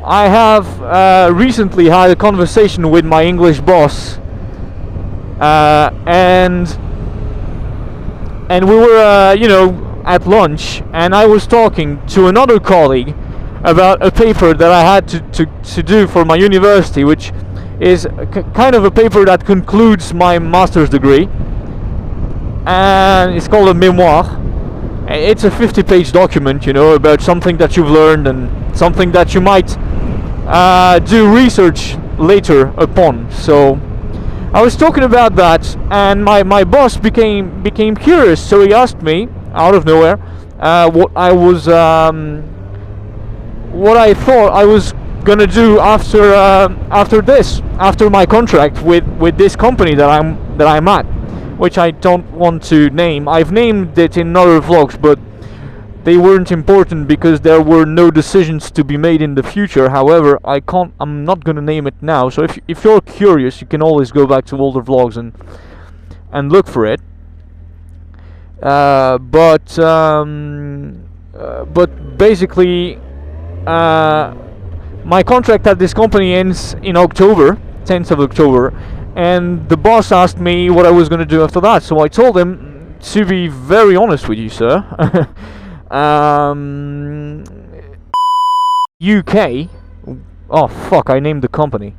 I have recently had a conversation with my English boss, and we were, at lunch, and I was talking to another colleague about a paper that I had to do for my university, which is kind of a paper that concludes my master's degree, and it's called a memoir. It's a 50-page document, about something that you've learned and something that you might do research later upon. So I was talking about that, and my boss became curious. So he asked me out of nowhere what I thought I was gonna do after my contract with this company that I'm at, which I don't want to name. I've named it in other vlogs, but they weren't important because there were no decisions to be made in the future. However, I'm not gonna name it now. So if you're curious, you can always go back to older vlogs and look for it. But basically, my contract at this company ends in October, 10th of October. And the boss asked me what I was going to do after that. So I told him, to be very honest with you, sir, UK. Oh fuck! I named the company.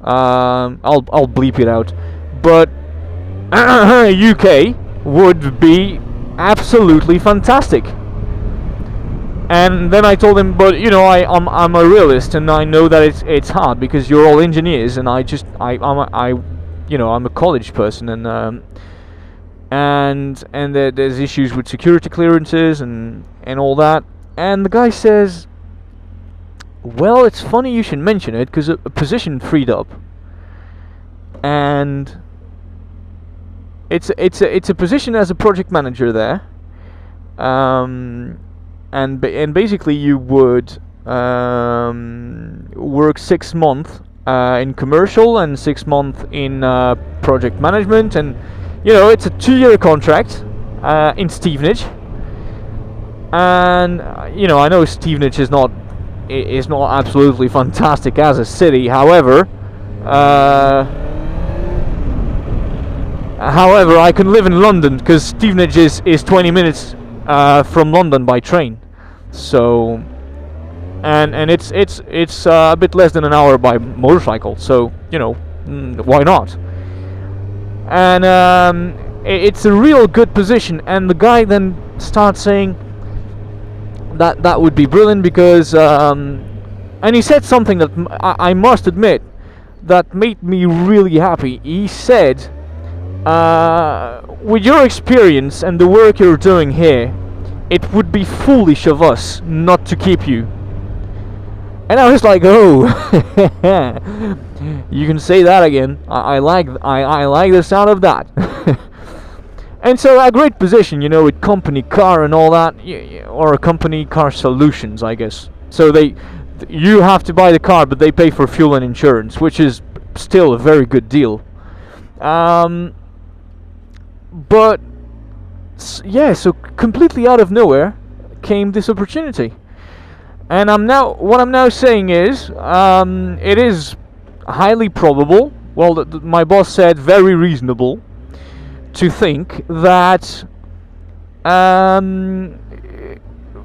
I'll bleep it out. But UK would be absolutely fantastic. And then I told him, but I'm a realist, and I know that it's hard because you're all engineers, and I'm a college person, and there's issues with security clearances and all that. And the guy says, well, it's funny you should mention it because a position freed up, and it's a position as a project manager there. And basically you would work 6 months in commercial and 6 months in project management, and it's a 2-year contract in Stevenage. And I know Stevenage is not absolutely fantastic as a city. However, I can live in London because Stevenage is 20 minutes from London by train. So, and it's a bit less than an hour by motorcycle. So why not? And it's a real good position. And the guy then starts saying that would be brilliant because and he said something that I must admit that made me really happy. He said, with your experience and the work you're doing here, it would be foolish of us not to keep you. And I was like, oh, you can say that again. I like the sound of that. And so a great position, with company car and all that, or a company car solutions, I guess. So you have to buy the car, but they pay for fuel and insurance, which is still a very good deal. But yeah, so completely out of nowhere came this opportunity, and what I'm now saying is, it is highly probable. Well, my boss said very reasonable to think that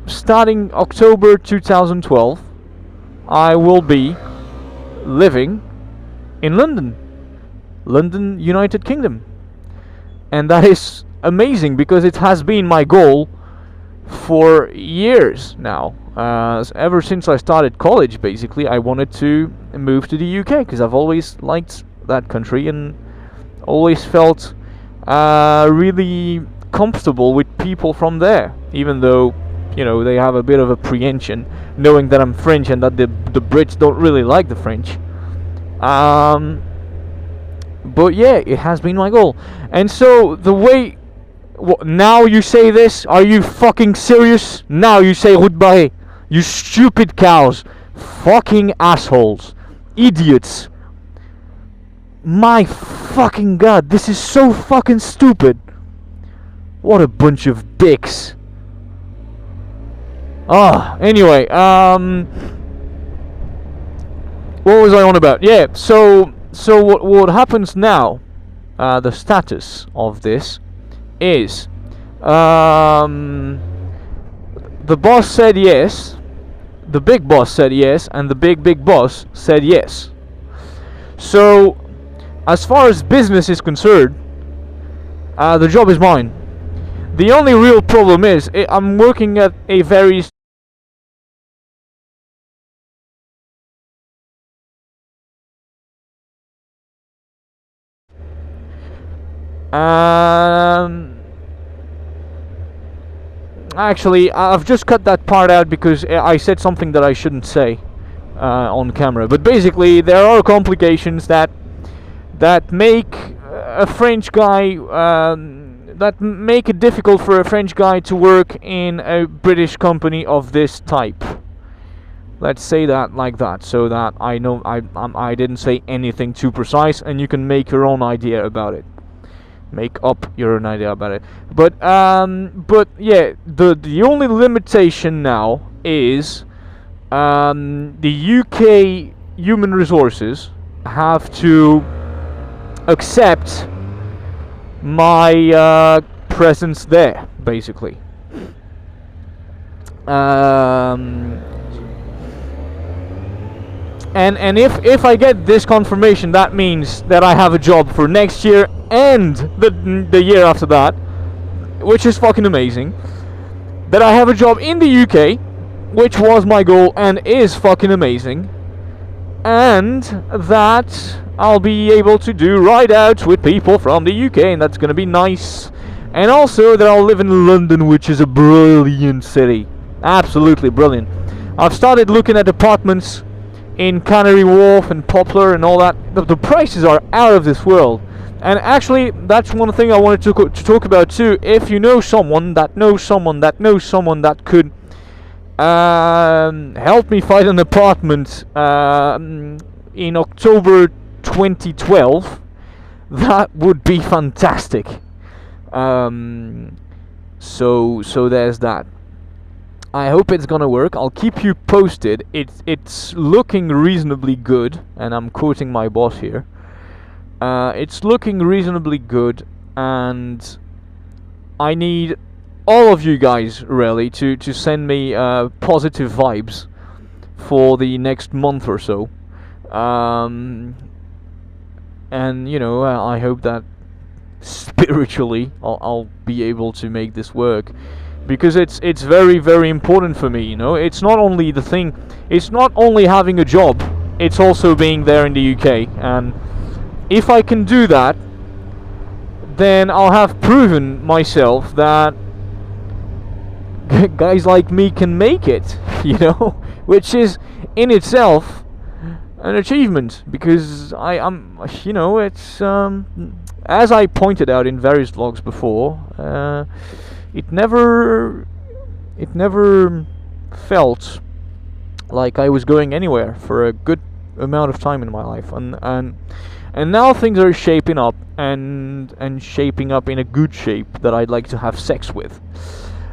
starting October 2012, I will be living in London, United Kingdom, and that is amazing because it has been my goal for years now. Ever since I started college, basically, I wanted to move to the UK because I've always liked that country and always felt really comfortable with people from there, even though they have a bit of apprehension knowing that I'm French and that the Brits don't really like the French. But yeah, it has been my goal. And so the way now you say this, are you fucking serious? Now you say route barrée. You stupid cows. Fucking assholes. Idiots. My fucking god, this is so fucking stupid. What a bunch of dicks. Anyway, what was I on about? Yeah. So what happens now? The status of this is, the boss said yes, the big boss said yes, and the big boss said yes. So, as far as business is concerned, the job is mine. The only real problem is I'm working at a very actually, I've just cut that part out because I said something that I shouldn't say on camera. But basically, there are complications that make a French guy that make it difficult for a French guy to work in a British company of this type. Let's say that like that, so that I know I didn't say anything too precise, and you can make your own idea about it. Make up your own idea about it. But yeah, the only limitation now is the UK human resources have to accept my presence there, basically. And if I get this confirmation, that means that I have a job for next year and the year after that, which is fucking amazing. That I have a job in the UK, which was my goal and is fucking amazing. And that I'll be able to do ride-outs with people from the UK, and that's gonna be nice. And also that I'll live in London, which is a brilliant city. Absolutely brilliant. I've started looking at apartments in Canary Wharf and Poplar and all that. The prices are out of this world. And actually, that's one thing I wanted to talk about too. If you know someone that knows someone that knows someone that could help me find an apartment in October 2012, that would be fantastic. So there's that. I hope it's gonna work. I'll keep you posted. It's looking reasonably good, and I'm quoting my boss here. It's looking reasonably good, and I need all of you guys really to send me positive vibes for the next month or so. And you know, I hope that spiritually I'll be able to make this work. Because it's very, very important for me, you know. It's not only the thing, it's not only having a job, it's also being there in the UK. And if I can do that, then I'll have proven myself that guys like me can make it, you know. Which is in itself an achievement, because I'm, you know, it's as I pointed out in various vlogs before, it never felt like I was going anywhere for a good amount of time in my life, and now things are shaping up and shaping up in a good shape that I'd like to have sex with.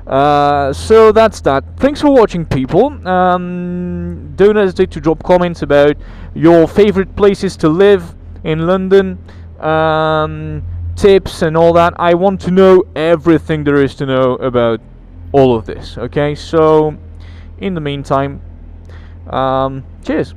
So that's that. Thanks for watching, people. Don't hesitate to drop comments about your favorite places to live in London, tips and all that. I want to know everything there is to know about all of this. Okay, so in the meantime, cheers.